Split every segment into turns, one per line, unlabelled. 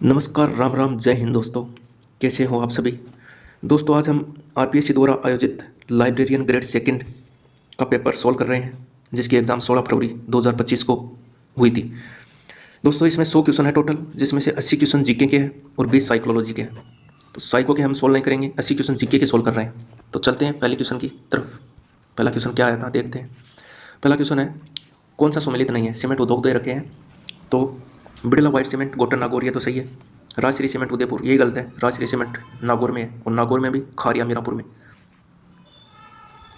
नमस्कार, राम राम, जय हिंद दोस्तों। कैसे हो आप सभी दोस्तों? आज हम आरपीएससी द्वारा आयोजित लाइब्रेरियन ग्रेड सेकंड का पेपर सॉल्व कर रहे हैं, जिसकी एग्ज़ाम 16 फरवरी 2025 को हुई थी। दोस्तों इसमें 100 क्वेश्चन है टोटल, जिसमें से 80 क्वेश्चन जीके के हैं और 20 साइकोलॉजी के हैं। तो साइको के हम सॉल्व नहीं करेंगे, 80 क्वेश्चन जीके के सॉल्व कर रहे हैं। तो चलते हैं पहले क्वेश्चन की तरफ। पहला क्वेश्चन क्या आया था देखते हैं। पहला क्वेश्चन है, कौन सा सुमेलित नहीं है? सीमेंट उद्योग दे रखे हैं, तो बिड़ला व्हाइट सीमेंट गोटर नागौर, ये तो सही है। राजश्री सीमेंट उदयपुर, ये गलत है। राजश्री सीमेंट नागौर में है, और नागौर में भी खारिया मीरापुर में।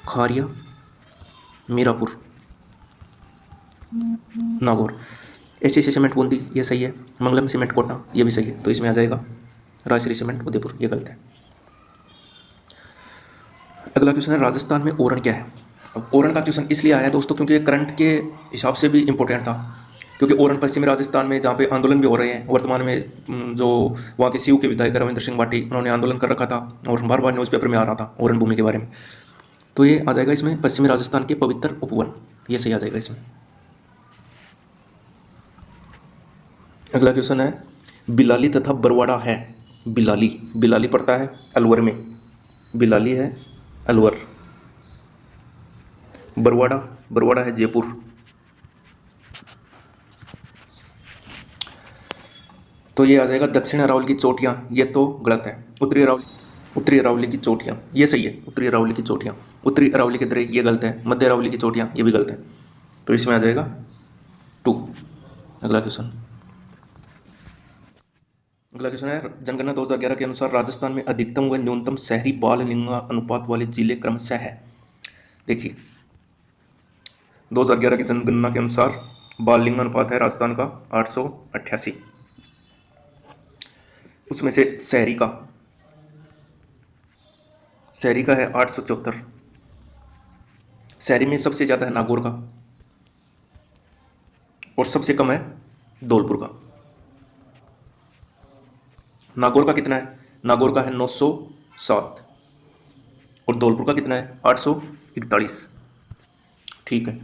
खारिया मीरापुर नागौर। एससीसी सीमेंट बूंदी, ये सही है। मंगलम सीमेंट कोटा, ये भी सही है। तो इसमें आ जाएगा राजश्री सीमेंट उदयपुर, ये गलत है। अगला क्वेश्चन है, राजस्थान में ओरण क्या है? अब ओरण का क्वेश्चन इसलिए आया है दोस्तों क्योंकि ये करंट के हिसाब से भी इंपॉर्टेंट था। क्योंकि ओरण पश्चिमी राजस्थान में, जहाँ पे आंदोलन भी हो रहे हैं वर्तमान में, जो वहाँ के सीयू के विधायक रविंद्र सिंह भाटी, उन्होंने आंदोलन कर रखा था और बार बार न्यूज़पेपर में आ रहा था ओरण भूमि के बारे में। तो ये आ जाएगा इसमें पश्चिमी राजस्थान के पवित्र उपवन, ये सही आ जाएगा इसमें। अगला क्वेश्चन है, बिलाली तथा बरवाड़ा है। बिलाली, बिलाली पड़ता है अलवर में। बिलाली है अलवर। बरवाड़ा, बरवाड़ा है जयपुर। तो ये आ जाएगा दक्षिण अरावली की चोटियाँ, ये तो गलत है। उत्तरी अरावली की चोटियाँ, ये सही है। उत्तरी अरावली की चोटियाँ, उत्तरी अरावली के दरे, ये गलत है। मध्य अरावली की चोटियाँ, ये भी गलत है। तो इसमें आ जाएगा 2। अगला क्वेश्चन, अगला क्वेश्चन है, जनगणना 2011 के अनुसार राजस्थान में अधिकतम व न्यूनतम शहरी बाल लिंग अनुपात वाले जिले क्रमशः है। देखिए 2011 की जनगणना के अनुसार बाल लिंग अनुपात है राजस्थान का 888। उसमें से शहरी का है 874। शहरी में सबसे ज़्यादा है नागौर का, और सबसे कम है धौलपुर का। नागौर का कितना है? नागौर का है 907, और धौलपुर का कितना है? 841। ठीक है,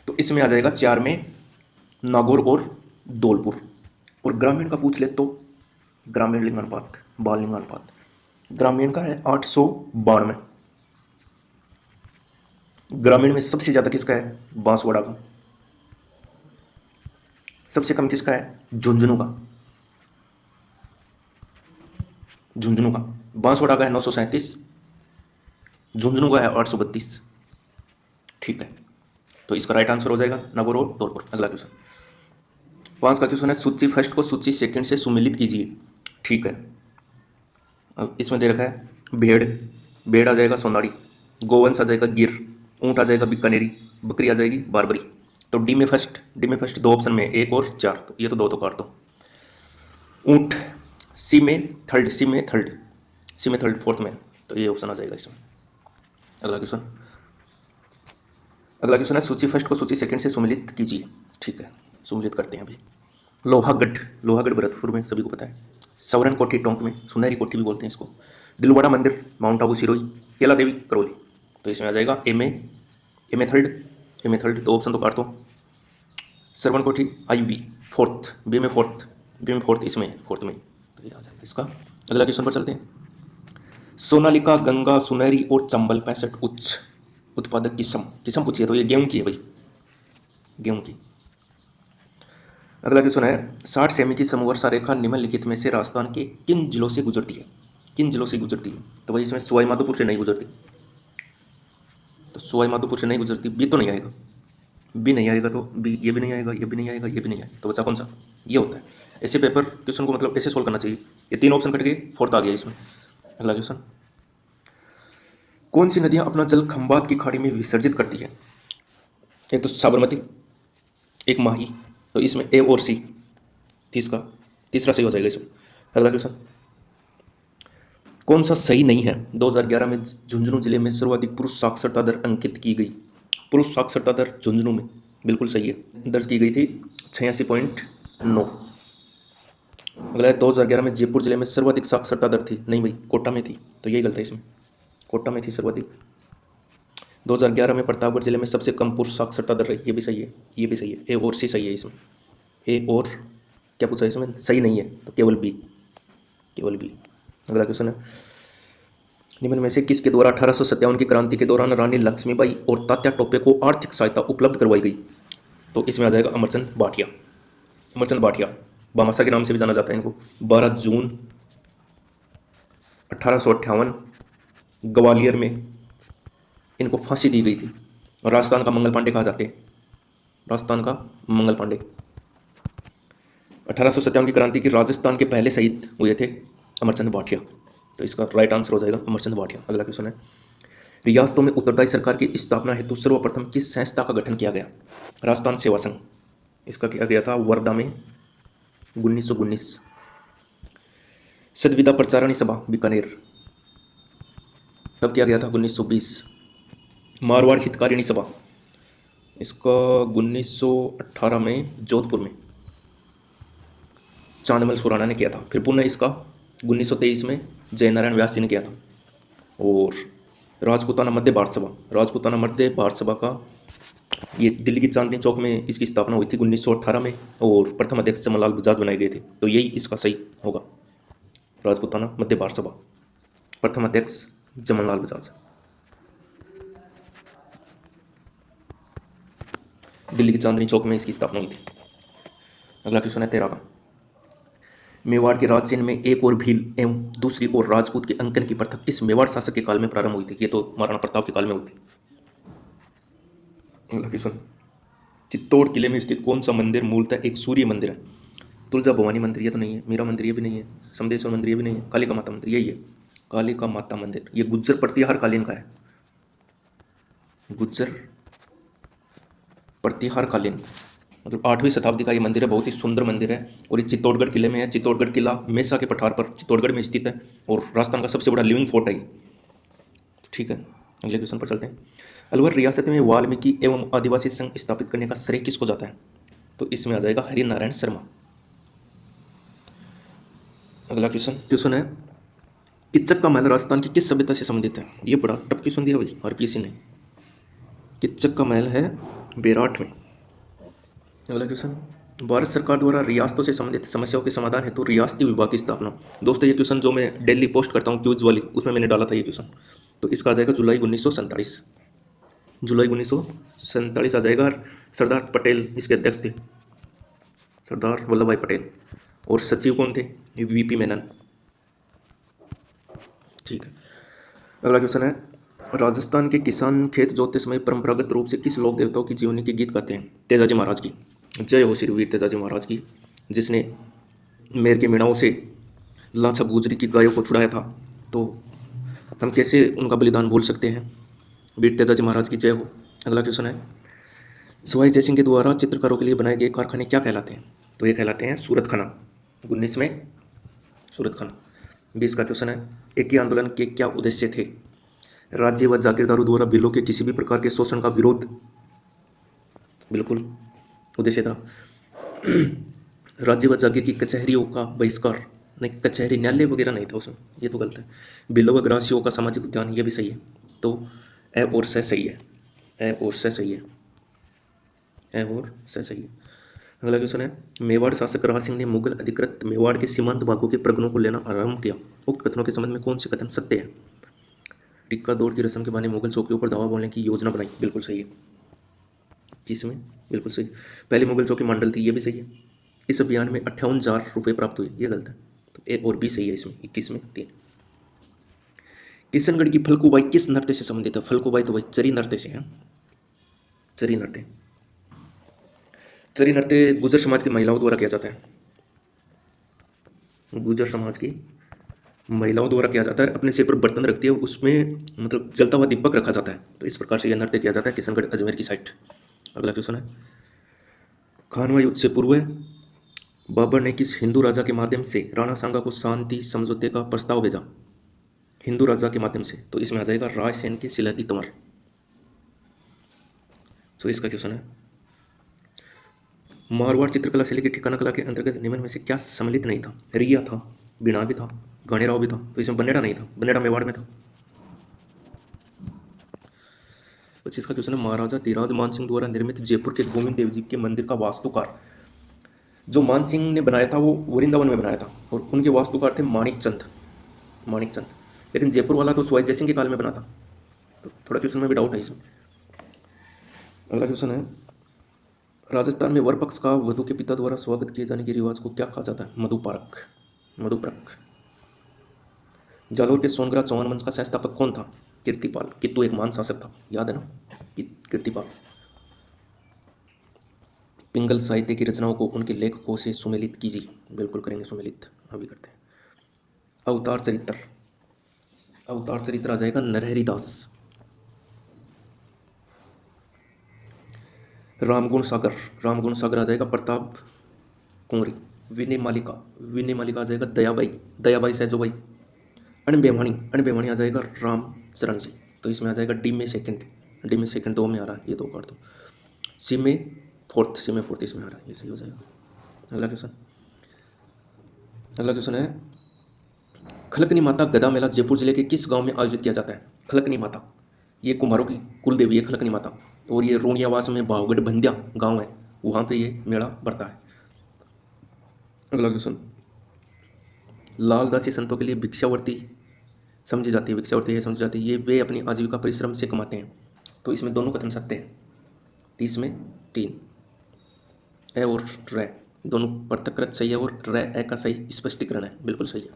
तो इसमें आ जाएगा 4 में नागौर और धौलपुर। और ग्रामीण का पूछ ले तो ग्रामीण लिंग अनुपात, बाल लिंग अनुपात, ग्रामीण का है 892। ग्रामीण में सबसे ज़्यादा किसका है? बांसवाड़ा का। सबसे कम किसका है? झुंझुनू का। झुंझुनू का, बांसवाड़ा का है 937, झुंझुनू का है 832। ठीक है, तो इसका राइट आंसर हो जाएगा नागौर और धौलपुर। अगला क्वेश्चन, 5 का क्वेश्चन है, सूची फर्स्ट को सूची सेकंड से सुमेलित कीजिए। ठीक है, अब इसमें दे रखा है भेड़, भेड़ आ जाएगा सोनारी, गोवंश आ जाएगा गिर, ऊँट आ जाएगा बीकानेरी, बकरी आ जाएगी बारबरी। तो डी में फर्स्ट 2 ऑप्शन में 1 और 4, तो ये तो 2 तो काट दो। ऊँट सी में थर्ड फोर्थ में, तो ये ऑप्शन आ जाएगा इसमें। अगला क्वेश्चन है, सूची फर्स्ट को सूची सेकंड से सुमेलित कीजिए। ठीक है, सुमेलित करते हैं अभी। लोहागढ़ भरतपुर में सभी को पता है। सवरन कोठी टोंक में, सुनहरी कोठी भी बोलते हैं इसको। दिलवाड़ा मंदिर माउंट आबू सिरोही, केला देवी करौली। तो इसमें आ जाएगा ए में थर्ड, 2 ऑप्शन तो काट दो। श्रवण कोठी IB फोर्थ, बी में फोर्थ, इसमें फोर्थ में, तो ये आ जाएगा इसका। अगला क्वेश्चन पर चलते हैं, सोनालिका, गंगा, सुनहरी और चंबल 65 उच्च उत्पादक किस्म पूछी है, तो ये गेहूं की है भाई, गेहूं की। अगला क्वेश्चन है, 60 सेमी की समवर्षा रेखा निम्नलिखित में से राजस्थान के किन जिलों से गुजरती है? तो भाई इसमें सवाई माधोपुर से नहीं गुजरती, तो सवाई माधोपुर से नहीं गुजरती। बी तो नहीं आएगा, बी नहीं आएगा, तो बी, ये भी नहीं आएगा, ये भी नहीं आएगा, ये भी नहीं आएगा। तो बचा कौन सा? ये होता है। ऐसे पेपर क्वेश्चन को मतलब ऐसे सोल्व करना चाहिए। ये 3 ऑप्शन कट गए, फोर्थ आ गया इसमें। अगला क्वेश्चन, कौन सी नदियां अपना जल खंबात की खाड़ी में विसर्जित करती है? एक तो साबरमती, एक माही। तो इसमें ए और सी, तीसरा सही हो जाएगा इसमें। अगला क्वेश्चन, कौन सा सही नहीं है? 2011 में झुंझुनू जिले में सर्वाधिक पुरुष साक्षरता दर अंकित की गई। पुरुष साक्षरता दर झुंझुनू में बिल्कुल सही है, दर्ज की गई थी 86.9। अगला है, 2011 में जयपुर जिले में सर्वाधिक साक्षरता दर थी। नहीं भाई, कोटा में थी, तो यही गलत है इसमें। कोटा में थी सर्वाधिक। 2011 में प्रतापगढ़ जिले में सबसे कम पुरुष साक्षरता दर रही, ये भी सही है, ये भी सही है। ए और सी सही है इसमें, ए और क्या पूछा इसमें, सही नहीं है, तो केवल बी, केवल बी। अगला क्वेश्चन है, निम्न में से किसके द्वारा 1857 की क्रांति के दौरान रानी लक्ष्मीबाई और तात्या टोपे को आर्थिक सहायता उपलब्ध करवाई गई? तो इसमें आ जाएगा अमरचंद भाटिया। अमरचंद भाटिया भामाशाह के नाम से भी जाना जाता है इनको। 12 जून 1858 ग्वालियर में इनको फांसी दी गई थी। और राजस्थान का मंगल पांडे कहा जाते हैं, राजस्थान का मंगल पांडे। 1857 की क्रांति की राजस्थान के पहले शहीद हुए थे अमरचंद भाटिया। तो इसका राइट आंसर हो जाएगा अमरचंद भाटिया। अगला क्वेश्चन है, रियासतों में उत्तरदायी सरकार की स्थापना हेतु सर्वप्रथम किस संस्था का गठन किया गया? राजस्थान सेवा संघ। इसका किया गया था वर्धा में 1919। सदविदा प्रचारणी सभा बीकानेर कब किया गया था? 1920। मारवाड़ हितकारिणी सभा, इसका 1918 में जोधपुर में चांदमल सुराणा ने किया था। फिर पुनः इसका 1923 में जयनारायण व्यास जी ने किया था। और राजपूताना मध्य भारत सभा, राजपूताना मध्य भारत सभा का ये दिल्ली की चांदनी चौक में इसकी स्थापना हुई थी 1918 में, और प्रथम अध्यक्ष जमनलाल बजाज बनाए गए थे। तो यही इसका सही होगा, राजपूताना मध्य भारत सभा, प्रथम अध्यक्ष जमनलाल बजाज। दिल्ली की चांदनी चौक में इसकी स्थापना हुई थी। अगला क्वेश्चन है 13 का, मेवाड़ के राज चिन्ह में एक और भील एवं दूसरी ओर राजपूत के अंकन की प्रथा किस मेवाड़ शासक के काल में प्रारंभ हुई थी? ये तो महाराणा प्रताप के काल में हुई थी। अगला क्वेश्चन, चित्तौड़ किले में स्थित कौन सा मंदिर मूलतः एक सूर्य मंदिर है? तुलजा भवानी मंदिर ये तो नहीं है, मीरा मंदिर ये भी नहीं है, समदेश्वर मंदिर ये भी नहीं है, कालिका माता मंदिर यही है, कालिका माता मंदिर। ये गुज्जर प्रतिहार कालीन का है, गुज्जर प्रतिहार कालीन, मतलब 8वीं शताब्दी का ये मंदिर है। बहुत ही सुंदर मंदिर है और ये चित्तौड़गढ़ किले में है। चित्तौड़गढ़ किला मेसा के पठार पर चित्तौड़गढ़ में स्थित है और राजस्थान का सबसे बड़ा लिविंग फोर्ट है ये। ठीक है, अगले क्वेश्चन पर चलते हैं। अलवर रियासत में वाल्मीकि एवं आदिवासी संघ स्थापित करने का श्रेय किसको जाता है? तो इसमें आ जाएगा हरिनारायण शर्मा। अगला क्वेश्चन है, किच्चक का महल राजस्थान की किस सभ्यता से संबंधित है? ये बड़ा टफ क्वेश्चन दिया भाई आरपीएससी ने। किच्चक का महल है बेराट में। अगला क्वेश्चन, भारत सरकार द्वारा रियासतों से संबंधित समस्याओं के समाधान हेतु रियासती विभाग की स्थापना। दोस्तों ये क्वेश्चन जो मैं डेली पोस्ट करता हूँ क्यूज वाली, उसमें मैंने डाला था ये क्वेश्चन। तो इसका आ जाएगा जुलाई 1947, जुलाई 1947 आ जाएगा। सरदार पटेल इसके अध्यक्ष थे, सरदार वल्लभ भाई पटेल। और सचिव कौन थे? वीपी मेनन। ठीक है, अगला क्वेश्चन है, राजस्थान के किसान खेत जोतते समय परंपरागत रूप से किस लोक देवताओं की जीवनी की गीत गाते हैं? तेजाजी महाराज की। जय हो श्री वीर तेजाजी महाराज की, जिसने मेर के मीणाओं से लाछा गुजरी की गायों को छुड़ाया था। तो हम कैसे उनका बलिदान भूल सकते हैं? वीर तेजाजी महाराज की जय हो। अगला क्वेश्चन है, सवाई जयसिंह के द्वारा चित्रकारों के लिए बनाए गए कारखाने क्या कहलाते हैं? तो ये कहलाते हैं सूरत खाना। 19 में सूरत खाना। 20 का क्वेश्चन है, एकी आंदोलन के क्या उद्देश्य थे? राज्य व जागीरदारों द्वारा बिलों के किसी भी प्रकार के शोषण का विरोध, बिल्कुल उद्देश्य था। राज्य व जागीर की कचहरियों का बहिष्कार, नहीं कचहरी न्यायालय वगैरह नहीं था उसमें, ये तो गलत है। बिलों व ग्रासियों का सामाजिक उद्यान, ये भी सही है। तो ए और स सही है, ए और स सही है, ए और स सही है। अगला क्वेश्चन है, मेवाड़ शासक राज सिंह ने मुगल अधिकृत मेवाड़ के सीमांत भागों के प्रगणों को लेना आरंभ किया। उक्त कथनों के संबंध में कौन से कथन सत्य है? टिक्का दौड़ की रस्म के बहाने मुगल चौकियों पर धावा बोलने की योजना बनाई, बिल्कुल सही है। किसमें? बिल्कुल सही, पहली मुगल चौकी मंडल थी, ये भी सही है। इस अभियान में 58,000 रुपये प्राप्त हुए, ये गलत है। तो ए और बी सही है इसमें, 21 में 3। किशनगढ़ की फलकुबाई किस नृत्य से संबंधित है? फलकुबाई तो भाई चरी नृत्य से है, चरी नृत्य। चरी नृत्य गुर्जर समाज की महिलाओं द्वारा किया जाता है, गुर्जर समाज की महिलाओं द्वारा किया जाता है। अपने सिर पर बर्तन रखती है, उसमें मतलब जलता हुआ दीपक रखा जाता है। तो इस प्रकार से यह नृत्य किया जाता है किशनगढ़ अजमेर की साइड। अगला क्वेश्चन है, खानवा युद्ध से पूर्व बाबर ने किस हिंदू राजा के माध्यम से राणा सांगा को शांति समझौते का प्रस्ताव भेजा? हिंदू राजा के माध्यम से। तो इसमें आ जाएगा रायसेन के सिलहती तंवर। तो इसका क्वेश्चन है, मारवाड़ चित्रकला शैली की ठिकाना कला के अंतर्गत निम्न में से क्या सम्मिलित नहीं था? रिया था, बीणा भी था, गणेराव भी था। तो इसमें बनेड़ा नहीं था, बनेड़ा मेवाड़ में था। 25 का क्वेश्चन है, महाराजा धीराज मान सिंह द्वारा निर्मित जयपुर के गोविंद देव जी के मंदिर का वास्तुकार जो मान सिंह ने बनाया था वो वृंदावन में बनाया था और उनके वास्तुकार थे माणिक चंद। माणिक चंद, लेकिन जयपुर वाला तो शिवाजी जयसिंह के काल में बना था। तो थोड़ा क्वेश्चन में भी डाउट है इसमें। अगला क्वेश्चन है, राजस्थान में वर पक्ष का वधु के पिता द्वारा स्वागत किए जाने के रिवाज को क्या कहा जाता है? मधुपारक। मधुपारक। जालोर के सोनग्राह चौहान वंश का संस्थापक कौन था? कीर्तिपाल। कित्तू एक महान शासक था, याद है ना, कीर्तिपाल। पिंगल साहित्य की रचनाओं को उनके लेखकों से सुमेलित कीजिए। बिल्कुल करेंगे सुमेलित, अभी करते हैं। अवतार चरित्र। अवतार चरित्र आ जाएगा नरहरि दास। रामगुण सागर। रामगुण सागर आ जाएगा प्रताप कुंवरी। विनय मालिका। विनय मालिका आ जाएगा दयाबाई। दयाबाई सहजोबाई। अणबेवाणी। अणबेवाणी आ जाएगा राम चरण जी। तो इसमें आ जाएगा डी में सेकंड। डी में सेकंड दो में आ रहा है, ये दो काट दो। सी में फोर्थ। सी में फोर्थ इसमें आ रहा है, ये सही हो जाएगा। अगला क्वेश्चन। अगला क्वेश्चन है, खलकनी माता गदा मेला जयपुर जिले के किस गांव में आयोजित किया जाता है? खलकनी माता, ये कुम्हारों की कुल देवी है खलकनी माता, और ये रोनियावास में भावगढ़ बंध्या गांव है, वहाँ पे ये मेला बढ़ता है। अगला क्वेश्चन, लालदासी संतों के लिए भिक्षावर्ती समझी जाती है। भिक्षावर्ती ये समझी जाती है, ये वे अपनी आजीविका परिश्रम से कमाते हैं। तो इसमें दोनों कथन सत्य हैं। 30 में 3 ए और रे दोनों पृथकृत सही है, और रे ए का सही स्पष्टीकरण है, बिल्कुल सही है।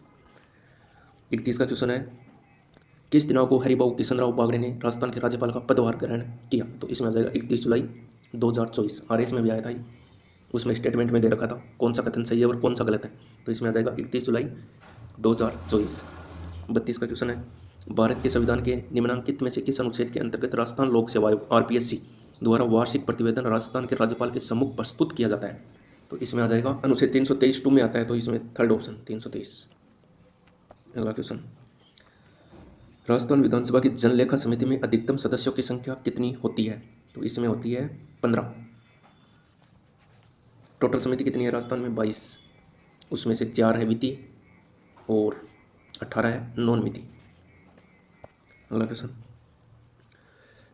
31 का क्वेश्चन है, किस दिनांक को हरिबाबू किशनराव बागड़े ने राजस्थान के राज्यपाल का पदभार ग्रहण किया? तो इसमें आ जाएगा 31 जुलाई 2024। आरएस में भी आया था ये, उसमें स्टेटमेंट में दे रखा था कौन सा कथन सही है और कौन सा गलत है। तो इसमें आ जाएगा 31 जुलाई 2024। 32 का क्वेश्चन है, भारत के संविधान के निम्नलिखित में से किस अनुच्छेद के अंतर्गत राजस्थान लोक सेवा आयोग आरपीएससी द्वारा वार्षिक प्रतिवेदन राजस्थान के राज्यपाल के सम्मुख प्रस्तुत किया जाता है? तो इसमें आ जाएगा अनुच्छेद 323 2 में आता है, तो इसमें थर्ड ऑप्शन 323। अगला क्वेश्चन, राजस्थान विधानसभा की जनलेखा समिति में अधिकतम सदस्यों की संख्या कितनी होती है? तो इसमें होती है 15। टोटल समिति कितनी है राजस्थान में? 22। उसमें से 4 है वित्तीय और 18 है नॉन वित्तीय। अगला क्वेश्चन,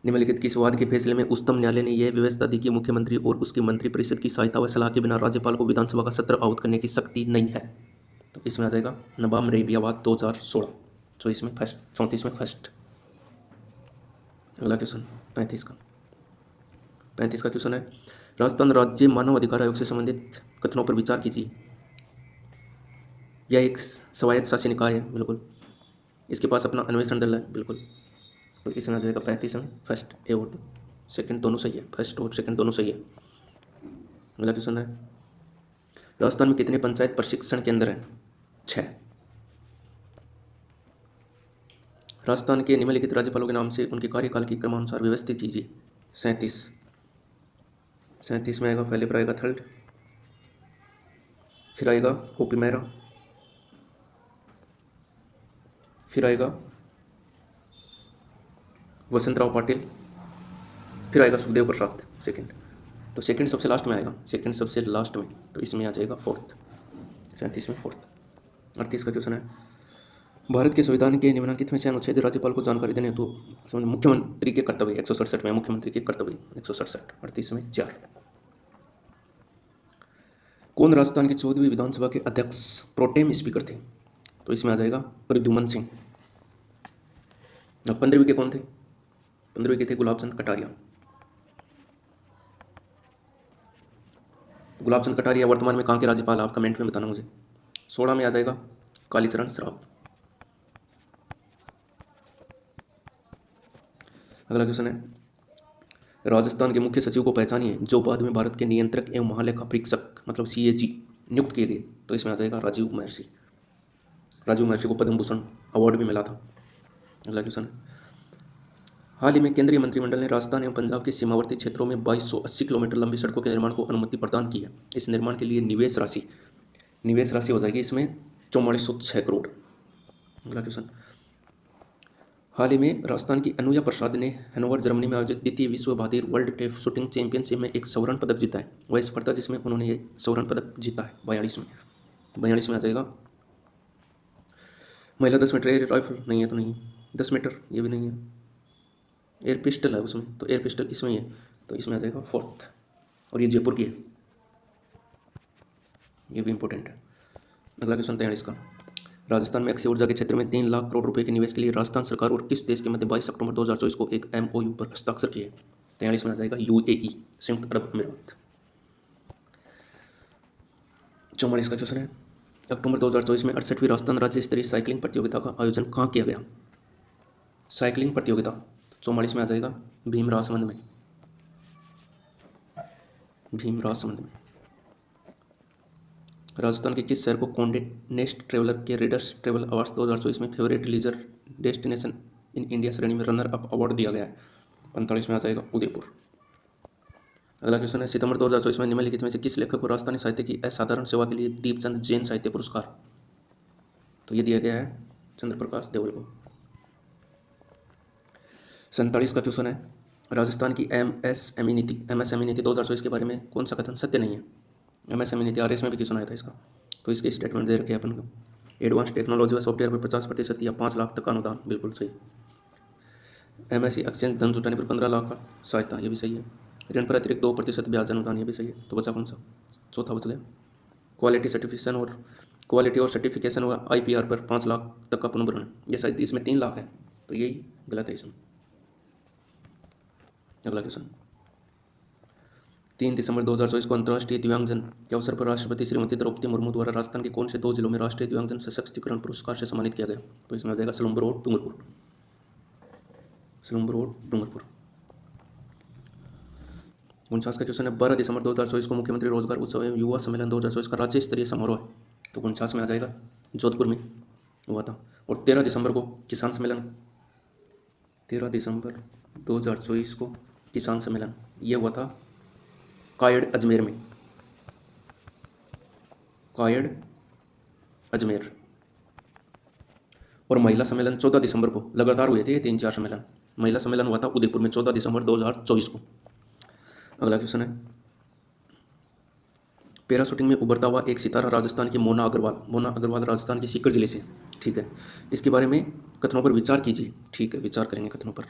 निम्नलिखित किस वाद के फैसले में उच्चतम न्यायालय ने यह व्यवस्था दी कि मुख्यमंत्री और उसकी मंत्रिपरिषद की सहायता व सलाह के बिना राज्यपाल को विधानसभा का सत्र आहूत करने की शक्ति नहीं है? तो इसमें आ जाएगा नवाब रेबिया वाद 2016। तो इसमें फर्स्ट 34 में फर्स्ट। अगला क्वेश्चन 35 का क्वेश्चन है, राजस्थान राज्य मानव अधिकार आयोग से संबंधित कथनों पर विचार कीजिए। यह एक स्वायत्त शासी निकाय है, बिल्कुल। इसके पास अपना अन्वेषण दल है, बिल्कुल। तो इसमें आ जाएगा 35 में फर्स्ट। ए और सेकंड दोनों सही है, फर्स्ट और सेकंड दोनों सही है। अगला क्वेश्चन है, राजस्थान में कितने पंचायत प्रशिक्षण केंद्र हैं? 6। राजस्थान के निम्नलिखित राज्यपालों के नाम से उनके कार्यकाल की क्रमानुसार व्यवस्थित कीजिए। 37 में आएगा, पहले पर आएगा थर्ड, फिर आएगा ओपी मेहरा, फिर आएगा वसंतराव पाटिल, फिर आएगा सुखदेव प्रसाद सेकंड। तो सेकंड सबसे लास्ट में आएगा, सेकंड सबसे लास्ट में, तो इसमें आ जाएगा फोर्थ। 37 में फोर्थ। 38 का क्वेश्चन है, भारत के संविधान के निम्नलिखित में से अनुच्छेद राज्यपाल को जानकारी देने तो मुख्यमंत्री के कर्तव्य 167 में, मुख्यमंत्री के कर्तव्य 167। 38 में 4। कौन राजस्थान की 14वीं विधानसभा के अध्यक्ष प्रोटेम स्पीकर थे? तो इसमें आ जाएगा प्रद्युमन सिंह। 15वीं के कौन थे? 15वीं के थे गुलाबचंद कटारिया। गुलाबचंद कटारिया वर्तमान में कहाँ के राज्यपाल? आप कमेंट में बताना मुझे। 16 में आ जाएगा कालीचरण श्राफ। अगला क्वेश्चन है, राजस्थान के मुख्य सचिव को पहचानिए जो बाद में भारत के नियंत्रक एवं महालेखा परीक्षक मतलब सीएजी नियुक्त किए गए। तो इसमें आ जाएगा राजीव महर्षि। राजीव महर्षि को पद्म भूषण अवार्ड भी मिला था। अगला क्वेश्चन है, हाल ही में केंद्रीय मंत्रिमंडल ने राजस्थान एवं पंजाब के सीमावर्ती क्षेत्रों में 2280 किलोमीटर लंबी सड़कों के निर्माण को अनुमति प्रदान की है। इस निर्माण के लिए निवेश राशि हो जाएगी इसमें 4406 करोड़। अगला क्वेश्चन, हाल ही में राजस्थान की अनुया प्रसाद ने हैनोवर जर्मनी में आयोजित द्वितीय विश्व बहादुर वर्ल्ड टेप शूटिंग चैंपियनशिप में एक स्वर्ण पदक जीता है। वह स्पर्धा जिसमें उन्होंने ये स्वर्ण पदक जीता है 42 में। 42 में आ जाएगा महिला 10 मीटर एयर राइफल, नहीं है तो नहीं। 10 मीटर ये भी नहीं है, एयर पिस्टल है उसमें, तो एयर पिस्टल इसमें ही है, तो इसमें आ जाएगा फोर्थ, और ये जयपुर की है। ये भी इंपॉर्टेंट है। अगला क्वेश्चन 43 का, राजस्थान में अक्षय ऊर्जा के क्षेत्र में 3 लाख करोड़ रुपए के निवेश के लिए राजस्थान सरकार और किस देश के मध्य 22 अक्टूबर 2024 को एक MOU पर हस्ताक्षर किए? 43 में आ जाएगा UAE, संयुक्त अरब अमीरात। 44 का क्वेश्चन है, अक्टूबर 2024 में 68वीं राजस्थान राज्य स्तरीय साइकिलिंग प्रतियोगिता का आयोजन कहाँ किया गया? साइकिलिंग प्रतियोगिता 44 में आ जाएगा भीम राजसमंद में, भीम राजसमंद में। राजस्थान के किस शहर को कॉन्डे नेस्ट ट्रेवलर के रीडर्स ट्रेवल अवार्ड्स 2024 में favourite leisure destination in India श्रेणी में रनर अप अवार्ड दिया गया है? 45 में आ जाएगा उदयपुर। अगला क्वेश्चन है, सितंबर 2024 में निम्नलिखित में से किस लेखक को राजस्थानी साहित्य की असाधारण सेवा के लिए दीपचंद जैन साहित्य पुरस्कार? तो ये दिया गया है चंद्रप्रकाश देवल को। 47 का क्वेश्चन है, राजस्थान की MSME नीति 2024 के बारे में कौन सा कथन सत्य नहीं है? MSME नीति RS में भी क्वेश्चन आया था इसका, तो इसके स्टेटमेंट दे रखे अपन को। एडवांस टेक्नोलॉजी व सॉफ्टवेयर पर 50% या 5 लाख तक का अनुदान, बिल्कुल सही। MSE एक्सचेंज धन जुटाने पर 15 लाख का सहायता, ये भी सही है। ऋण पर अतिरिक्त 2% ब्याज अनुदान, ये भी सही है। तो बचा कौन सा? चौथा बच गया। क्वालिटी और सर्टिफिकेशन और IPR पर 5 लाख तक का पुनर्भरण, ये शायद इसमें 3 लाख है, तो यही गलत है इसमें। अगला क्वेश्चन, 3 दिसंबर 2024 को अंतर्राष्ट्रीय दिव्यांगजन के अवसर पर राष्ट्रपति श्रीमती द्रौपदी मुर्मू द्वारा राजस्थान के कौन से 2 जिलों में राष्ट्रीय दिव्यांगजन सशक्तिकरण पुरस्कार से सम्मानित किया गया? तो इसमें आ जाएगा सलूम्बर और डूंगरपुर, सलूम्बर और डूंगरपुर। 49 का क्वेश्चन है, 12 दिसंबर 2024 को मुख्यमंत्री रोजगार उत्सव एवं युवा सम्मेलन 2024 का राज्य स्तरीय समारोह है? तो 49 में आ जाएगा जोधपुर में हुआ था। और 13 दिसंबर को किसान सम्मेलन, 13 दिसंबर 2024 को किसान सम्मेलन ये हुआ था कायड़ अजमेर में, कायड़ अजमेर। और महिला सम्मेलन 14 दिसंबर को, लगातार हुए थे ये 3-4 सम्मेलन। महिला सम्मेलन हुआ था उदयपुर में 14 दिसंबर 2024 को। अगला क्वेश्चन है, पैराशूटिंग में उभरता हुआ एक सितारा राजस्थान की मोना अग्रवाल राजस्थान के सीकर जिले से, ठीक है। इसके बारे में कथनों पर विचार कीजिए, ठीक है, विचार करेंगे कथनों पर।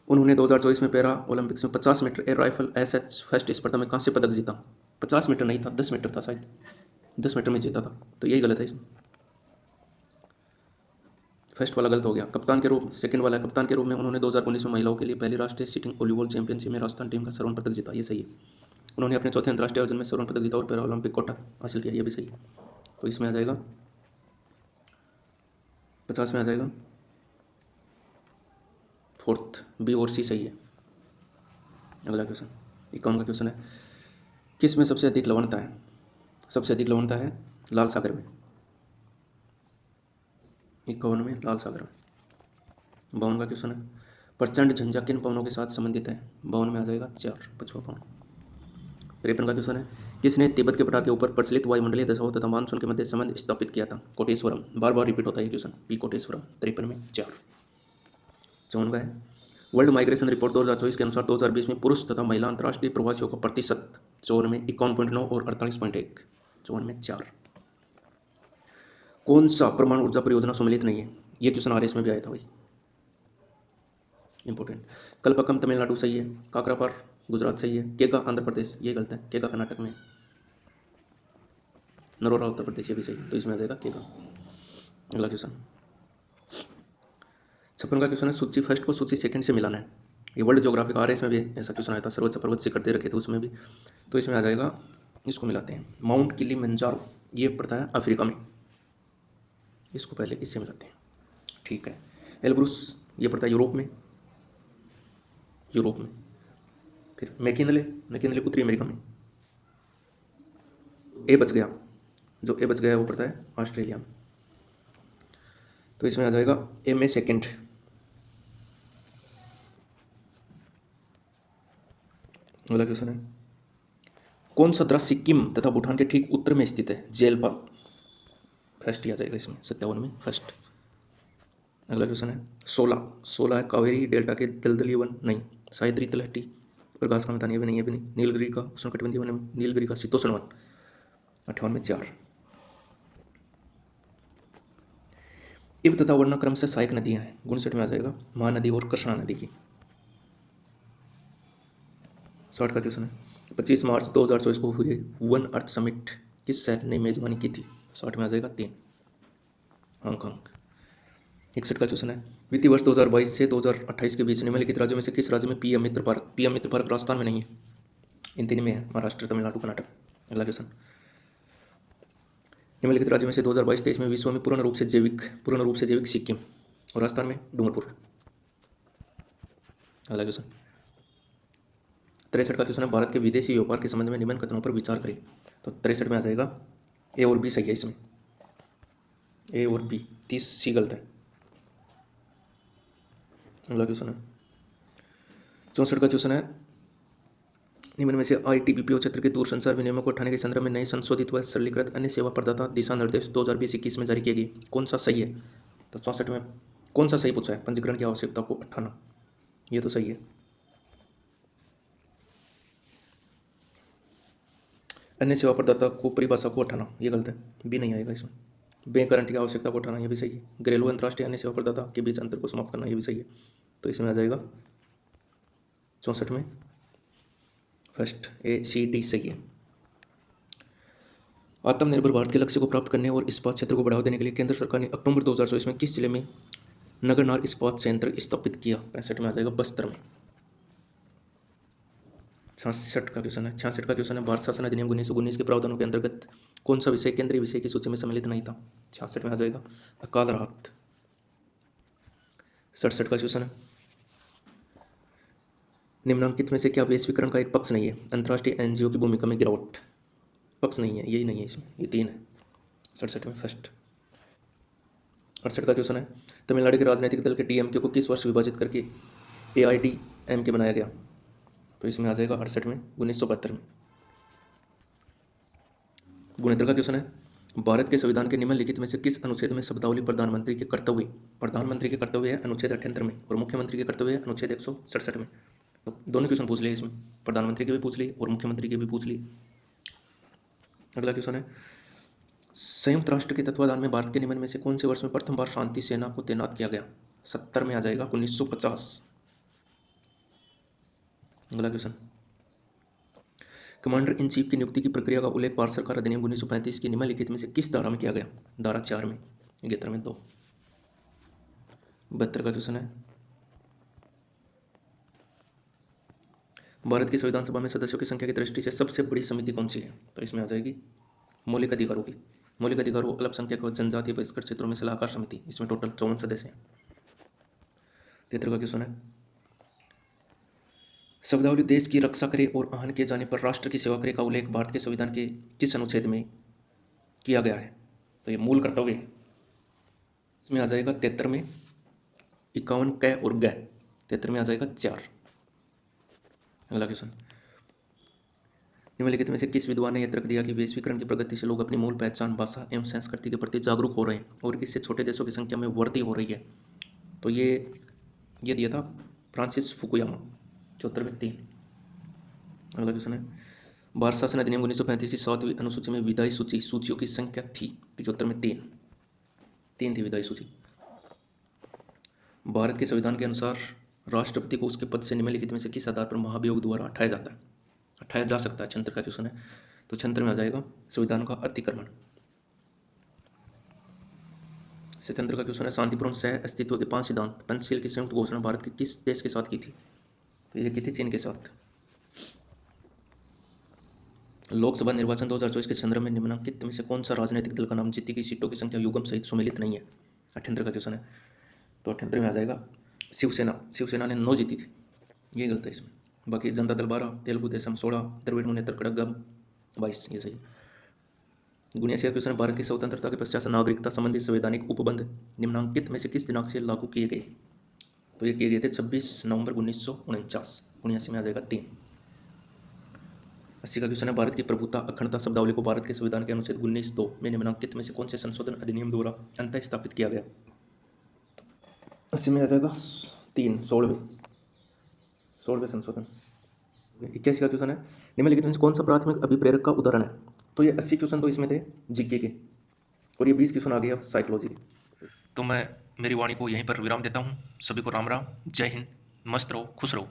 उन्होंने 2024 में पैरा ओलंपिक्स में 50 metre air rifle SH first स्पर्धा में कांस्य पदक जीता। 50 मीटर नहीं था, 10 मीटर था शायद, 10 मीटर में जीता था, तो यही गलत है इसमें। फर्स्ट वाला गलत हो गया। कप्तान के रूप, सेकंड वाला कप्तान के रूप में उन्होंने 2019 में महिलाओं के लिए पहली राष्ट्रीय सिटिंग वॉलीबॉल चैंपियनशिप में राजस्थान टीम का स्वर्ण पदक जीता, ये सही है। उन्होंने अपने चौथे अंतर्राष्ट्रीय आयोजन में स्वर्ण पदक जीता और पैरा ओलंपिक कोटा हासिल किया, ये भी सही है। तो इसमें आ जाएगा 50 में आ जाएगा फोर्थ, B और C सही है। अगला क्वेश्चन 51 का क्वेश्चन है, किस में सबसे अधिक लवणता है? सबसे अधिक लवणता है लाल सागर में, 51 में लाल सागर में। 52 का क्वेश्चन है, प्रचंड झंझा किन पवनों के साथ संबंधित है? 52 में आ जाएगा 4, 5वां पवन। 53 का क्वेश्चन है, किसने तिब्बत के पठार के ऊपर प्रचलित वायुमंडलीय दशाओं तथा मानसून के मध्य संबंध स्थापित किया था? कोटेश्वरम, बार बार रिपीट होता है ये क्वेश्चन, P कोटेश्वरम। 53 में 4। 54 का है, वर्ल्ड माइग्रेशन रिपोर्ट 2024 के अनुसार 2020 में पुरुष तथा महिला अंतर्राष्ट्रीय प्रवासियों का प्रतिशत 54 में 51.9 और 48.1, 54 में 4। कौन सा परमाणु ऊर्जा परियोजना सम्मिलित नहीं है? ये क्वेश्चन RS में भी आया था भाई, इंपॉर्टेंट। कल्पकम तमिलनाडु सही है, काकरापार गुजरात सही है, केगा आंध्र प्रदेश ये गलत है, केगा कर्नाटक में, नरोरा उत्तर प्रदेश ये भी सही, तो इसमें आ जाएगा केगा। अगला क्वेश्चन 56 का क्वेश्चन है, सूची फर्स्ट को सूची सेकंड से मिलाना है। ये वर्ल्ड ज्योग्राफिक RS में भी ऐसा क्वेश्चन आया था, सर्वोच्च पर्वत शिखर दे रखे थे उसमें भी, तो इसमें आ जाएगा, इसको मिलाते हैं। माउंट किलिमंजारो ये पड़ता है अफ्रीका में, इसको पहले इससे मिलाते हैं, ठीक है। एल्ब्रुस ये पड़ता है यूरोप में, फिर मैकिनले उत्तरी अमेरिका में। ए बच गया, जो ए बच गया वो पड़ता है ऑस्ट्रेलिया में, तो इसमें आ जाएगा ए में सेकंड। अगला क्वेश्चन है, कौन सा द्रास सिक्किम तथा भूटान के ठीक उत्तर में स्थित है? जेलपा फर्स्ट ही आ जाएगा इसमें, 57 में फर्स्ट। अगला क्वेश्चन है, 16 है, कावेरी डेल्टा के दलदली वन नहीं, साइद्री तलहटी प्रकाश का मैदान ये भी नहीं, नीलगिरी का उष्णकटिबंधीय वन, नीलगिरी का शीतोष्ण वन, 58 में 4। इब तथा वर्णा क्रम से सहायक नदियां हैं, 59 में आ जाएगा महानदी और कृष्णा नदी की। 60 का क्वेश्चन है, 25 मार्च 2024 को हुए UN अर्थ समिट किस शहर ने मेजबानी की थी? 60 में आ जाएगा 3, हांगकांग। 61 का क्वेश्चन है, वित्तीय वर्ष 2022 से 2028 के बीच निम्नलिखित राज्यों में से किस राज्य में पीएम मित्र पार्क? पीएम मित्र पार्क राजस्थान में नहीं है, इन तीन में है, महाराष्ट्र, तमिलनाडु, कर्नाटक। अगला क्वेश्चन, निम्नलिखित राज्यों में से 2022-23 में विश्व में पूर्ण रूप से जैविक सिक्किम, और राजस्थान में डूंगरपुर। अगला क्वेश्चन, 63 का क्वेश्चन है, भारत के विदेशी व्यापार के संबंध में निम्न कथनों पर विचार करें। तो 63 में आ जाएगा ए और बी सही है, इसमें ए और बी, 30 सी गलत है। अगला क्वेश्चन है 64 का क्वेश्चन है, निम्न में से ITBPO क्षेत्र के दूरसंचार विनियमों को उठाने के संदर्भ में नए संशोधित व सरलीकृत अन्य सेवा प्रदाता दिशा निर्देश 2020-21 में जारी किए गए, कौन सा सही है? तो 64 में कौन सा सही पूछा है? पंजीकरण की आवश्यकता को उठाना, ये तो सही है। अन्य सेवा प्रदाता को परिभाषा को उठाना, ये गलत है, बी नहीं आएगा इसमें। बैंक गारंटी की आवश्यकता को उठाना, ये भी सही है। घरेलू अंतर्राष्ट्रीय अन्य सेवा प्रदाता के बीच अंतर को समाप्त करना, ये भी सही है। तो इसमें आ जाएगा 64 में फर्स्ट ACD सही है। आत्मनिर्भर भारत के लक्ष्य को प्राप्त करने और इस्पात क्षेत्र को बढ़ावा देने के लिए केंद्र सरकार ने अक्टूबर 2024 में किस जिले में नगरनार इस्पात संयंत्र स्थापित किया? 65 में आ जाएगा बस्तर में। 66 का क्वेश्चन है, 66 का क्वेश्चन है, भारत शासन अधिनियम 1919 के प्रावधानों के अंतर्गत कौन सा विषय केंद्रीय विषय की सूची में सम्मिलित नहीं था? 66 में आ जाएगा अकाल राहत। 67 का क्वेश्चन है, निम्नांकित में से क्या वैश्वीकरण का एक पक्ष नहीं है? अंतर्राष्ट्रीय NGO की भूमिका में गिरावट, पक्ष नहीं है, यही नहीं है इसमें, ये 3 है। 67 में फर्स्ट। 68 का क्वेश्चन है, तमिलनाडु के राजनीतिक दल के TMK को किस वर्ष विभाजित करके AIADMK बनाया गया? तो इसमें आ जाएगा 68 में 1972 में। 69 का क्वेश्चन है, भारत के संविधान के निम्नलिखित में से किस अनुच्छेद में शब्दावली प्रधानमंत्री के कर्तव्य है अनुच्छेद 78 में, और मुख्यमंत्री के कर्तव्य है अनुच्छेद 167 में। तो दोनों क्वेश्चन पूछ लिए इसमें, प्रधानमंत्री के भी पूछ लिए और मुख्यमंत्री के भी पूछ लिए। अगला क्वेश्चन है, संयुक्त राष्ट्र के तत्वाधान में भारत के निम्न में से कौन से वर्ष में प्रथम बार शांति सेना को तैनात किया गया? 70 में आ जाएगा 1950। अगला क्वेश्चन, कमांडर इन चीफ की नियुक्ति की प्रक्रिया का उल्लेख भारत सरकार अधिनियम 1935 की निम्नलिखित में से किस धारा में किया गया? धारा 4 में, 11 में 2। 72 का क्वेश्चन है, भारत की संविधान सभा में सदस्यों की संख्या की दृष्टि से सबसे बड़ी समिति कौन सी है? तो इसमें आ जाएगी मौलिक अधिकारों की, मौलिक अधिकारों, अल्पसंख्यक व जनजातीय बहिष्कृत क्षेत्रों में सलाहकार समिति, इसमें टोटल 54 सदस्य हैं। 73 का क्वेश्चन है, शब्दावली देश की रक्षा करे और आहन किए जाने पर राष्ट्र की सेवा करे का उल्लेख भारत के संविधान के किस अनुच्छेद में किया गया है? तो ये मूल कर्तव्य है, इसमें आ जाएगा 73 में 51 क और ग, 73 में आ जाएगा 4। अगला क्वेश्चन, निम्नलिखित में से किस विद्वान ने यह तर्क दिया कि वैश्वीकरण की प्रगति से लोग अपनी मूल पहचान, भाषा एवं संस्कृति के प्रति जागरूक हो रहे हैं और इससे छोटे देशों की संख्या में वृद्धि हो रही है? तो ये दिया था फ्रांसिस फुकुयामा, 74 में 3। अगला क्वेश्चन है, भारत शासन अधिनियम 1935 की 7वीं अनुसूची में विधायी सूचियों की संख्या थी? 75 में 3 थी विधायी सूची। भारत के संविधान के अनुसार राष्ट्रपति को उसके पद से निम्नलिखित में से किस आधार पर महाभियोग द्वारा हटाया जा सकता है? 76 का क्वेश्चन है, तो 76 में आ जाएगा संविधान का अतिक्रमण। 77 का क्वेश्चन है, शांतिपूर्ण सह अस्तित्व के 5 सिद्धांत पंचशील की संयुक्त घोषणा भारत के किस देश के साथ की थी? तो ये की थी चीन के साथ। लोकसभा निर्वाचन 2024 के संदर्भ में निम्नलिखित में से कौन सा राजनीतिक दल का नाम जीती गई सीटों की संख्या युग्म सहित सुमेलित नहीं है? 78 का क्वेश्चन है, तो 78 में आ जाएगा शिवसेना ने 9 जीती थी, ये गलत है इसमें। बाकी जनता दल 12, तेलुगु देशम 16, द्रविड़ मुनेत्र कड़गम 22, ये सही। 79 का क्वेश्चन, भारत की स्वतंत्रता के पश्चात नागरिकता संबंधी संवैधानिक उपबंध निम्नांकित में से किस दिनांक से लागू किए गए? तो ये किए गए थे 26 नवंबर 1949, 79 में आ जाएगा 3। 80 का क्वेश्चन है, भारत की प्रभुता अखंडता शब्दावली को भारत के संविधान के अनुच्छेद 19(2) में निम्नांकित में से कौन से संशोधन अधिनियम द्वारा अंतः स्थापित किया गया? 80 में आ जाएगा 3, 16वें संशोधन। 81 का क्वेश्चन है, निम्नलिखित में से कौन सा प्राथमिक अभिप्रेरक का उदाहरण है? तो ये 80 क्वेश्चन तो इसमें थे जीके के, और ये 20 क्वेश्चन आ गया साइकोलॉजी के। तो मैं मेरी वाणी को यहीं पर विराम देता हूँ। सभी को राम राम, जय हिंद, मस्त रहो, खुश रहो।